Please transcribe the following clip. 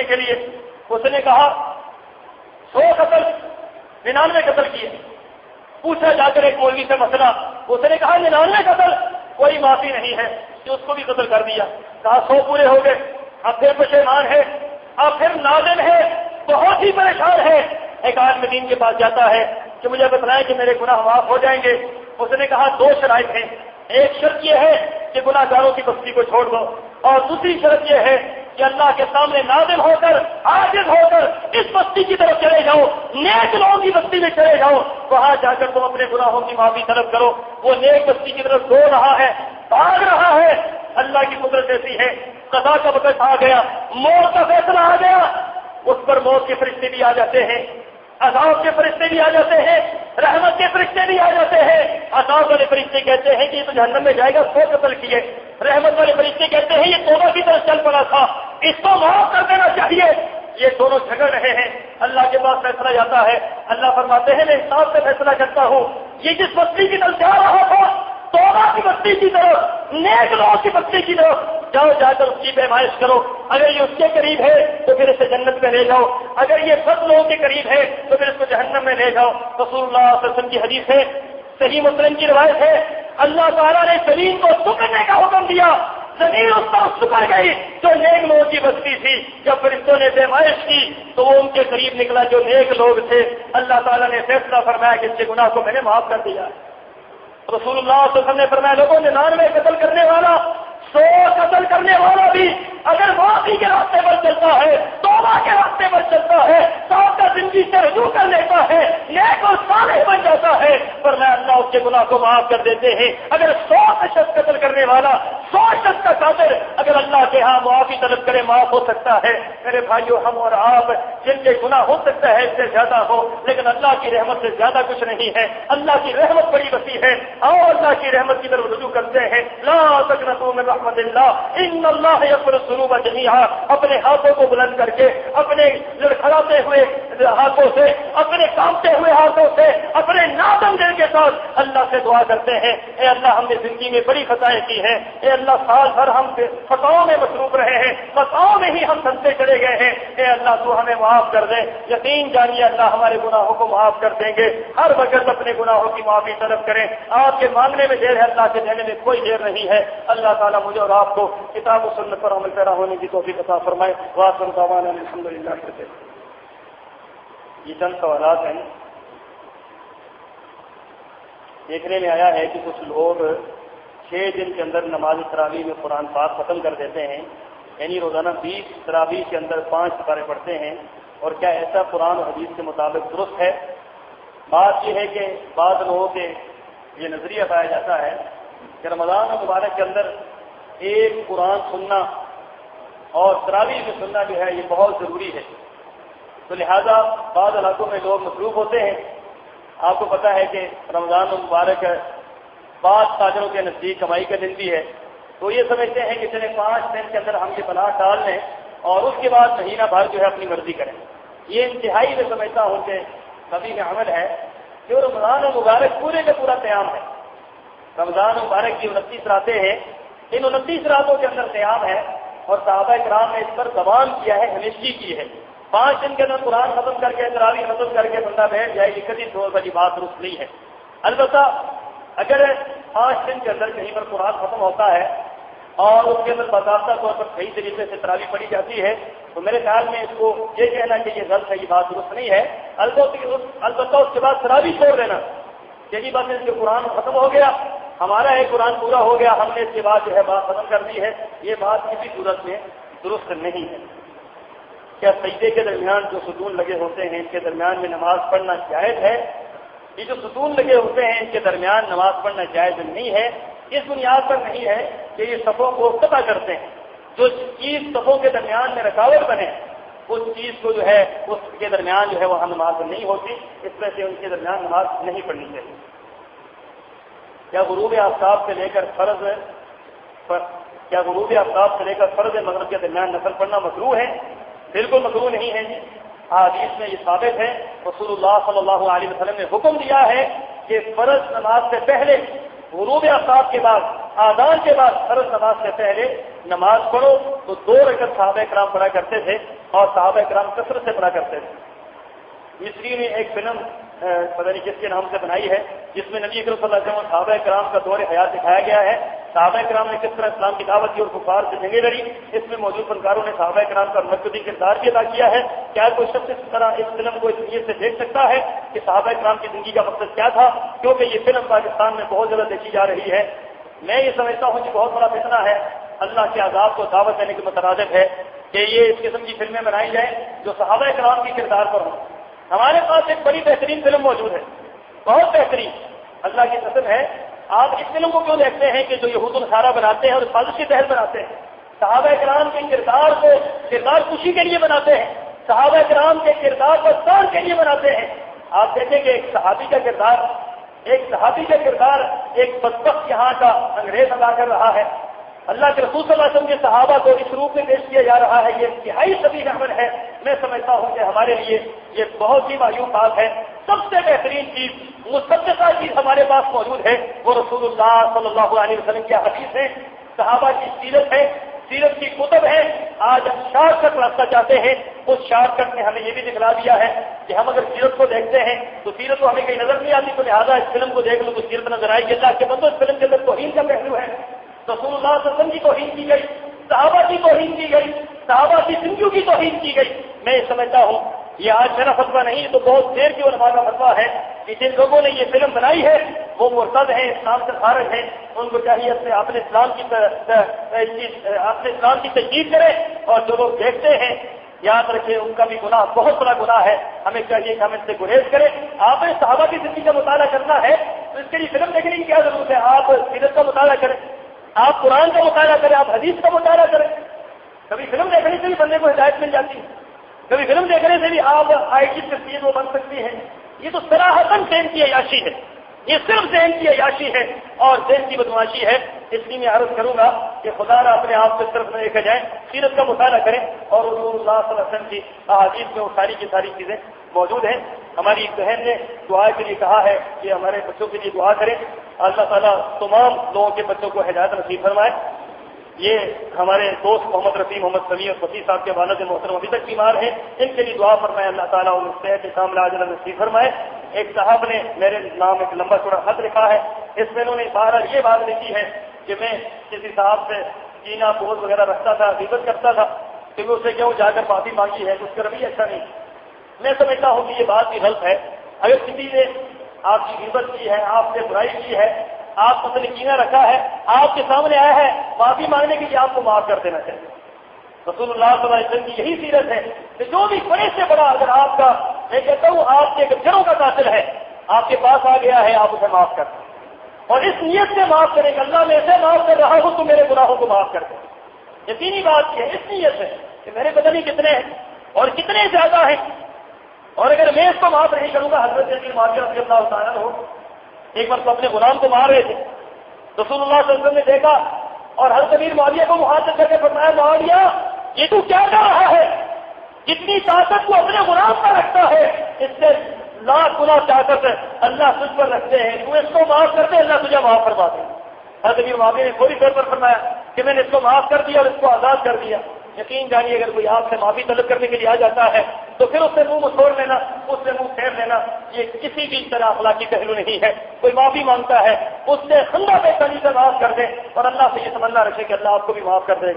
کے لیے اس نے کہا 100 قتل 99 قتل کیے. پوچھا جا کر ایک مولوی سے مسئلہ, اس نے کہا 99 قتل کوئی معافی نہیں ہے, کہ اس کو بھی قتل کر دیا. کہا 100 پورے ہو گئے, اب پھر پشیمان ہے, اب پھر نادم ہے, بہت ہی پریشان ہے. ایک عالم دین کے پاس جاتا ہے کہ مجھے بتلائیں کہ میرے گناہ معاف ہو جائیں گے. اس نے کہا 2 شرائط ہیں, ایک شرط یہ ہے کہ گناہ گاروں کی بستی کو چھوڑ دو, اور دوسری شرط یہ ہے کہ اللہ کے سامنے نادم ہو کر عاجز ہو کر اس بستی کی طرف چلے جاؤ, نیک لوگوں کی بستی میں چلے جاؤ, وہاں جا کر تم اپنے گناہوں کی معافی طلب کرو. وہ نیک بستی کی طرف دوڑ رہا ہے, بھاگ رہا ہے. اللہ کی قدرت ایسی ہے, قضا کا وقت آ گیا, موت کا فیصلہ آ گیا. اس پر موت کے فرشتے بھی آ جاتے ہیں, عذاب کے فرشتے بھی آ جاتے ہیں, رحمت کے فرشتے بھی آ جاتے ہیں. عذاب والے فرشتے کہتے ہیں کہ یہ تو جہنم میں جائے گا, 100 قتل کیے. رحمت والے فرشتے کہتے ہیں یہ توبہ کی طرف چل پڑا تھا, اس کو معاف کر دینا چاہیے. یہ دونوں جھگڑ رہے ہیں, اللہ کے پاس فیصلہ جاتا ہے. اللہ فرماتے ہیں میں انصاف سے فیصلہ کرتا ہوں. یہ جس بستی کی طرف جا رہا تھا, توبہ کی بستی کی طرف, نیک لوگوں کی بستی کی طرف, جاؤ جا کر اس کی پیمائش کرو. اگر یہ اس کے قریب ہے تو پھر اسے جنت میں لے جاؤ, اگر یہ بد لوگوں کے قریب ہے تو پھر اس کو جہنم میں لے جاؤ. رسول اللہ صلی اللہ علیہ وسلم کی حدیث ہے, صحیح مسلم کی روایت ہے, اللہ تعالیٰ نے زمین کو سکڑنے کا حکم دیا. زمین اس پر سکڑ گئی جو نیک لوگوں کی بستی تھی. جب فرشتوں نے پیمائش کی تو وہ ان کے قریب نکلا جو نیک لوگ تھے. اللہ تعالیٰ نے فیصلہ فرمایا کہ اس کے گناہ کو میں نے معاف کر دیا. رسول اللہ صلی اللہ علیہ وسلم نے فرمایا لوگوں 99 قتل کرنے والا, 100 قتل کرنے والا بھی اگر معافی کے راستے پر چلتا ہے, توبہ کے راستے پر چلتا ہے, صاحب کا زندگی سے رجوع کر لیتا ہے, نیک اور صالح بن جاتا ہے, فرمایا اللہ اس کے گناہ کو معاف کر دیتے ہیں. اگر 100 شخص قتل کرنے والا, 100 شخص کا قاتل اگر اللہ کے ہاں معافی طلب کرے معاف ہو سکتا ہے. میرے بھائیو, ہم اور آپ جن کے گناہ ہو سکتا ہے اس سے زیادہ ہو, لیکن اللہ کی رحمت سے زیادہ کچھ نہیں ہے. اللہ کی رحمت بڑی وسیع ہے, اور اللہ کی رحمت کی طرف رجوع کرتے ہیں. لا تقنطوا من رحمت اللہ ان اللہ یغفر الذنوب جميعا. اپنے ہاتھوں کو بلند کر کے, اپنے لڑکھڑاتے ہوئے ہاتھوں سے, اپنے کانپتے ہوئے ہاتھوں سے, اپنے نادم دل کے ساتھ اللہ سے دعا کرتے ہیں, اے اللہ ہم نے زندگی میں بڑی خطائیں کی ہیں, اے اللہ سال بھر ہم خطاؤں میں مصروف رہے ہیں, خطاؤں میں ہی ہم سنتے چلے گئے ہیں, اے اللہ تو ہمیں معاف کر دے. یقین جانیے اللہ ہمارے گناہوں کو معاف کر دیں گے. ہر وقت اپنے گناہوں کی معافی طلب کریں. آپ کے مانگنے میں دیر ہے, اللہ کے دینے میں کوئی دیر نہیں ہے. اللہ تعالیٰ مجھے اور آپ کو کتاب و سنت پر عمل پیرا ہونے کی توفیق عطا فرمائے. وآخر دعوانا الحمدللہ. یہ چند سوالات ہیں. دیکھنے میں آیا ہے کہ کچھ لوگ 6 دن کے اندر نماز تراویح میں قرآن پاک ختم کر دیتے ہیں, یعنی روزانہ 20 تراویح کے اندر 5 سپارے پڑھتے ہیں, اور کیا ایسا قرآن و حدیث کے مطابق درست ہے؟ بات یہ ہے کہ بعض لوگوں کے یہ نظریہ پایا جاتا ہے کہ رمضان مبارک کے اندر ایک قرآن سننا اور تراویح میں سننا جو ہے یہ بہت ضروری ہے. تو لہذا بعض علاقوں میں لوگ مصروف ہوتے ہیں. آپ کو پتہ ہے کہ رمضان مبارک بعض تاجروں کے نزدیک کمائی کا دن بھی ہے, تو یہ سمجھتے ہیں کہ چلے 5 دن کے اندر ہم یہ بنا ٹال لیں اور اس کے بعد مہینہ بھر جو ہے اپنی مرضی کریں. یہ انتہائی میں سمجھتا ہوں کہ کبھی میں عمل ہے کہ رمضان مبارک پورے کا پورا قیام ہے. رمضان مبارک کی 29 راتیں ہیں, ان 29 راتوں کے اندر قیام ہے, اور صحابہ کرام نے اس پر زبان کیا ہے, ہمیشگی کی ہے. 5 دن کے اندر قرآن ختم کر کے, تراویح ختم کر کے بندہ بیٹھ جائے, یہ کبھی طور پر بات درست نہیں ہے. البتہ اگر 5 دن کے اندر کہیں پر قرآن ختم ہوتا ہے اور اس کے اندر باضابطہ طور پر صحیح طریقے سے تراویح پڑھی جاتی ہے, تو میرے خیال میں اس کو یہ کہنا کہ یہ غلط ہے, یہ بات درست نہیں ہے. البتہ اس کے بعد تراویح چھوڑ دینا, یہی بات ہے کہ قرآن ختم ہو گیا, ہمارا ایک قرآن پورا ہو گیا, ہم نے اس کے بعد جو ہے بات ختم کر دی ہے, یہ بات کسی صورت میں درست نہیں ہے. کیا سجدے کے درمیان جو ستون لگے ہوتے ہیں, اس کے درمیان میں نماز پڑھنا جائز ہے؟ یہ جو ستون لگے ہوتے ہیں اس کے درمیان نماز پڑھنا جائز نہیں ہے. اس بنیاد پر نہیں ہے کہ یہ صفوں کو قطع کرتے ہیں. جو چیز صفوں کے درمیان میں رکاوٹ بنے, اس چیز کو جو ہے اس کے درمیان جو ہے وہ نماز نہیں ہوتی, اس وجہ سے ان کے درمیان نماز نہیں پڑھنی چاہیے. کیا غروب آفتاب سے لے کر فرض مغرب کے درمیان نفل پڑھنا مکروہ ہے؟ بالکل مکروہ نہیں ہے جی. حدیث میں یہ ثابت ہے, رسول اللہ صلی اللہ علیہ وسلم نے حکم دیا ہے کہ فرض نماز سے پہلے, غروب آفتاب کے بعد, آذان کے بعد فرض نماز سے پہلے نماز پڑھو. تو 2 رکعت صحابہ کرام پڑھا کرتے تھے, اور صحابہ کرام کثرت سے پڑھا کرتے تھے۔ مصری نے ایک فلم پتہ نہیں کس کے نام سے بنائی ہے، جس میں نبی اکرم صلی اللہ علیہ وسلم صحابہ کرام کا دور حیات دکھایا گیا ہے، صحابہ کرام نے کس طرح اسلام کی دعوت کی اور کفار سے جنگیں لڑی۔ اس میں موجود فنکاروں نے صحابہ کرام کا مرکزی کردار بھی ادا کیا ہے۔ کیا کوئی شخص اس طرح اس فلم کو اس نیت سے دیکھ سکتا ہے کہ صحابہ کرام کی زندگی کا مقصد کیا تھا؟ کیونکہ یہ فلم پاکستان میں بہت زیادہ دیکھی جا رہی ہے۔ میں یہ سمجھتا ہوں کہ بہت بڑا فتنہ ہے، اللہ کے عذاب کو دعوت دینے کے مترادف ہے کہ یہ اس قسم کی فلمیں بنائی جائیں جو صحابہ کرام کی کردار پر ہوں۔ ہمارے پاس ایک بڑی بہترین فلم موجود ہے، بہت بہترین، اللہ کی قسم ہے۔ آپ اس فلم کو کیوں دیکھتے ہیں کہ جو یہود النصارہ بناتے ہیں اور سازش کے تحت بناتے ہیں؟ صحابہ کرام کے کردار کو کردار خوشی کے لیے بناتے ہیں، صحابہ کرام کے کردار کو سان کے لیے بناتے ہیں۔ آپ دیکھیں کہ ایک صحابی کا کردار ایک بدبخت یہاں کا انگریز ادا کر رہا ہے۔ اللہ کے رسول صلی اللہ علیہ وسلم کے صحابہ کو اس روپ میں پیش کیا جا رہا ہے، یہ انتہائی طبی عمل ہے۔ میں سمجھتا ہوں کہ ہمارے لیے یہ بہت ہی معیوب بات ہے۔ سب سے بہترین چیز، مصدقہ چیز ہمارے پاس موجود ہے، وہ رسول اللہ صلی اللہ علیہ وسلم کی حدیث ہے، صحابہ کی سیرت ہے، سیرت کی کتب ہے۔ آج ہم شارٹ کٹ راستہ چاہتے ہیں، اس شارٹ کٹ نے ہمیں یہ بھی دکھلا دیا ہے کہ ہم اگر سیرت کو دیکھتے ہیں تو سیرت تو ہمیں کہیں نظر نہیں آتی، تو لہٰذا اس فلم کو دیکھ لو تو سیرت نظر آئے گی۔ اللہ کے بندو، اس فلم کے اندر توہین کا پہلو ہے، رسول اللہ صلی اللہ علیہ وسلم کی توہین کی گئی، صحابہ کی توہین کی گئی، صحابہ کی زندگیوں کی توہین کی گئی۔ میں یہ سمجھتا ہوں یہ آج میرا فتویٰ نہیں تو بہت دیر کی علماء کا فتویٰ ہے کہ جن لوگوں نے یہ فلم بنائی ہے وہ مرتد ہیں، اسلام سے خارج ہیں، ان کو چاہیے اپنے اسلام کی تجدید کریں، اور جو لوگ دیکھتے ہیں یاد رکھیں ان کا بھی گناہ بہت بڑا گناہ ہے، ہمیں چاہیے کہ ہم اس سے گریز کریں۔ آپ نے صحابہ کی زندگی کا مطالعہ کرنا ہے تو اس کے لیے فلم دیکھنے کی کیا ضرورت ہے؟ آپ سیرت کا مطالعہ کریں، آپ قرآن کا مطالعہ کریں، آپ حدیث کا مطالعہ کریں۔ کبھی فلم دیکھنے سے بھی بندے کو ہدایت مل جاتی ہے، کبھی فلم دیکھنے سے بھی آپ آئی ٹی تفصیل وہ بن سکتی ہے۔ یہ تو صراحتاً ذہن کی عیاشی ہے، یہ صرف ذہن کی عیاشی ہے اور ذہن کی بدمعاشی ہے۔ اس لیے میں عرض کروں گا کہ خدا را اپنے آپ کو اس طرف نہ دیکھا جائے، سیرت کا مطالعہ کریں، اور رسول اللہ صلی اللہ علیہ وسلم کی احادیث میں وہ ساری کی ساری چیزیں موجود ہیں۔ ہماری ایک بہن نے دعا کے لیے کہا ہے کہ ہمارے بچوں کے لیے دعا کریں، اللہ تعالیٰ تمام لوگوں کے بچوں کو ہدایت نصیب فرمائے۔ یہ ہمارے دوست محمد رفیع، محمد سمیع اور وسیع صاحب کے والد محترم ابھی تک بیمار ہیں، ان کے لیے دعا فرمائے، اللہ تعالیٰ ان صحت کاملہ عاجلہ نصیب فرمائے۔ ایک صاحب نے میرے نام ایک لمبا چوڑا خط لکھا ہے، اس میں انہوں نے بہرحال یہ بات لکھی ہے کہ میں کسی صاحب سے کینہ بغض وغیرہ رکھتا تھا، غیبت کرتا تھا، کہ میں اسے کیوں جا کر معافی مانگی ہے، اس کا رویہ اچھا نہیں۔ میں سمجھتا ہوں کہ یہ بات بھی غلط ہے۔ اگر کسی نے آپ کی غیبت کی ہے، آپ سے برائی کی ہے، آپ کو کینہ رکھا ہے، آپ کے سامنے آیا ہے، معافی مانگنے کے لیے آپ کو معاف کر دینا چاہیے۔ رسول اللہ صلی اللہ علیہ وسلم کی یہی سیرت ہے کہ جو بھی بڑے سے بڑا اگر آپ کا، میں کہتا ہوں آپ کے گھروں کا قاتل ہے، آپ کے پاس آ گیا ہے، آپ اسے معاف کر دیں، اور اس نیت سے معاف کریں کہ اللہ میں اسے معاف کر رہا ہوں تو میرے گناہوں کو معاف کر دیں۔ یقینی بات یہ ہے، اس نیت ہے کہ میرے پتہ نہیں کتنے ہیں اور کتنے زیادہ ہیں، اور اگر میں اس کو معاف نہیں کروں گا۔ حضرت معاویہ رضی اللہ تعالیٰ عنہ ایک بار تو اپنے غلام کو مار رہے تھے، رسول اللہ صلی اللہ علیہ وسلم نے دیکھا اور حضرت امیر معاویہ کو مخاطب کر کے فرمایا، معاویہ یہ تو کیا کر رہا ہے؟ جتنی طاقت کو اپنے غلام پر رکھتا ہے اس سے لاکھ گنا طاقت اللہ تجھ پر رکھتے ہیں، تو اس کو معاف کر دے، اللہ تجھے معاف فرما دے۔ حضرت امیر معاویہ نے فوری طور پر فرمایا کہ میں نے اس کو معاف کر دیا اور اس کو آزاد کر دیا۔ یقین جانیے اگر کوئی آپ سے معافی طلب کرنے کے لیے آ جاتا ہے تو پھر اس سے منہ چھوڑ لینا، اس سے منہ پھیر لینا، یہ کسی بھی طرح اخلاقی پہلو نہیں ہے۔ کوئی معافی مانگتا ہے اس سے خندہ بے تنی سے معاف کر دے اور اللہ سے یہ تمنا رکھے کہ اللہ آپ کو بھی معاف کر دے گا۔